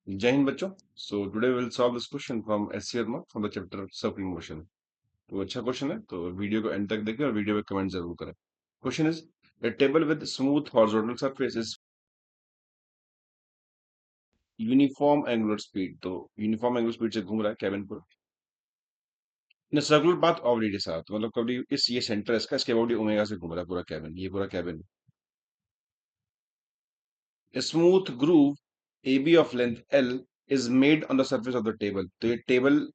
जय हिंद बच्चों। So today will solve this question from S C Verma from the chapter circular motion. तो अच्छा question है, तो वीडियो को एंड तक देखें और वीडियो में कमेंट जरूर करें। Question is a table with smooth horizontal surface is uniform angular speed। तो यूनिफॉर्म एंगुलर स्पीड से घूम रहा है केबिन पर in circular path of D के साथ, मतलब कभी इस ये सेंटर इसका इसके अबाउट ओमेगा से घूम रहा है पूरा केबिन, ये पूरा cabin. A smooth groove AB of length L is made on the surface of the table। तो ये टेबल,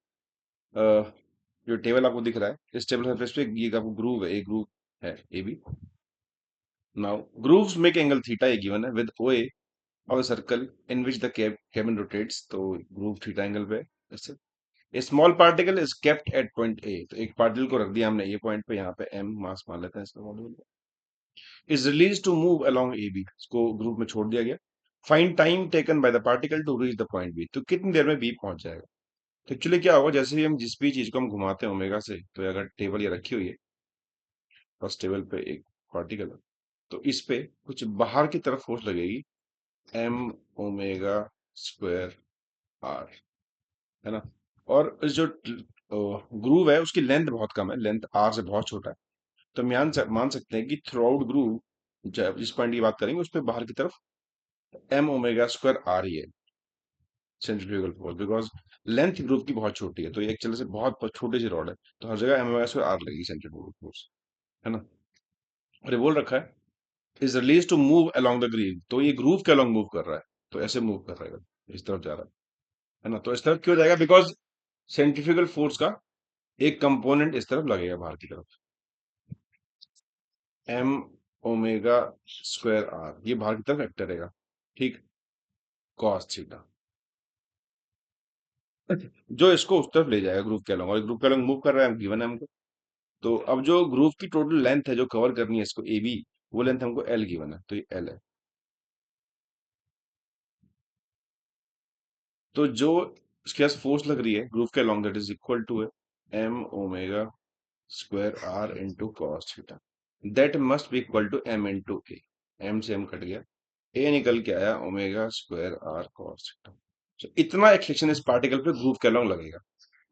जो टेबल आपको दिख रहा है, इस टेबल सरफेस पे ये आपको ग्रूव है, एक ग्रूव है A B. Now grooves make angle theta a given है with OA of a circle in which the cabin rotates। तो ग्रूव थीटा एंगल पे है ऐसे। A small particle is kept at point A। तो एक particle को रख दिया हमने ये पॉइंट पे, यहाँ पे m मास मान लेते हैं इसका module. Is released to move along AB। इसको ग्रुप में छोड़ दिया गया। Find time taken by the particle to reach the point B। तो कितनी देर में B पहुंच जाएगा। तो एक्चुअली क्या होगा, जैसे भी हम जिस भी चीज को हम घुमाते हैं ओमेगा से, तो अगर टेबल ये रखी हुई है, फर्स्ट टेबल पे एक पार्टिकल है, तो इस पे कुछ बाहर की तरफ फोर्स लगेगी, एम ओमेगा स्क्वायर आर, है ना। और इस जो ग्रूव है उसकी लेंथ बहुत कम है, लेंथ आर से बहुत छोटा है। तो हम मान सकते हैं कि थ्रू आउट ग्रूव, जब जिस पॉइंट की बात करेंगे उस पे बाहर की तरफ एम ओमेगा स्क्वायर आर ही है centrifugal force, because length groove की बहुत छोटी है, तो ये एक्चुअली से बहुत छोटी सी रॉड है, तो हर जगह एम ओमेगा स्क्वायर आर लगेगी सेंट्रीफ्यूगल फोर्स, है ना। और ये बोल रखा है is release to move along the groove. तो ये ग्रूव के अलोंग मूव कर रहा है, तो ऐसे मूव कर रहा है, इस तरफ जा रहा है ना। तो इस तरफ क्यों जाएगा, बिकॉज सेंट्रीफ्यूगल फोर्स का एक कंपोनेंट इस तरफ लगेगा बाहर की तरफ, एम ओमेगा स्क्वायर आर, ये बाहर की तरफ एक्ट करेगा, ठीक, कॉस थीटा, जो इसको उस तरफ ले जाएगा ग्रुप के अलोंग, और ग्रुप के अलोंग मूव कर रहा है, गिवन है हमको। तो अब जो ग्रुप की टोटल लेंथ है जो कवर करनी है इसको ए बी, वो लेंथ हमको एल गिवन है, तो ये एल है। तो जो इसके पास फोर्स लग रही है ग्रुप के along, that is equal to m omega square r into cos theta, that must be equal to m into a. M से एम कट गया, ए निकल के आया omega square are cos theta. तो इतना एक्सेशन इस particle पे group के अलोंग लगेगा,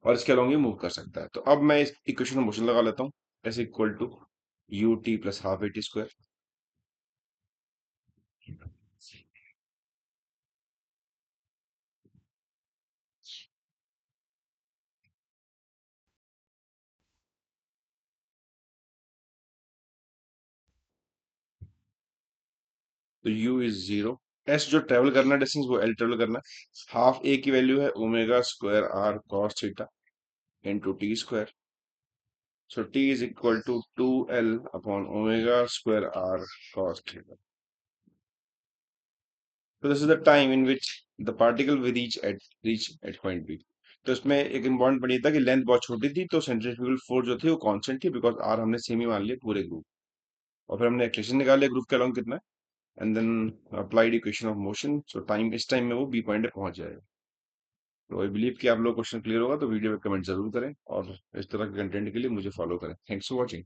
और इसके अलोंग ये मूव कर सकता है। तो अब मैं इस इक्वेशन में मोशन लगा लेता हूँ, S equal to U T plus half A T square. तो u इज जीरो, एस जो ट्रेवल करना डिस्टेंस वो एल ट्रेवल करना है, हाफ ए की वैल्यू है omega square are cos theta into T square. So T is equal to two L upon omega square are cos theta. तो this is the time in which the particle will reach at point B. तो इसमें एक important point ये था कि length बहुत छोटी थी, तो सेंट्रीफ्यूगल फोर्स जो थी वो कांस्टेंट थी, बिकॉज आर हमने सेम ही मान लिया पूरे ग्रुप। और फिर हमने इक्वेशन निकाले ग्रुप के अलोंग कितना है, and then applied equation of motion. So time, इस टाइम में वो बी पॉइंट पे पहुंच जाएगा। तो आई बिलीव कि आप लोग क्वेश्चन क्लियर होगा, तो वीडियो में कमेंट जरूर करें और इस तरह के कंटेंट के लिए मुझे फॉलो करें। Thanks for watching.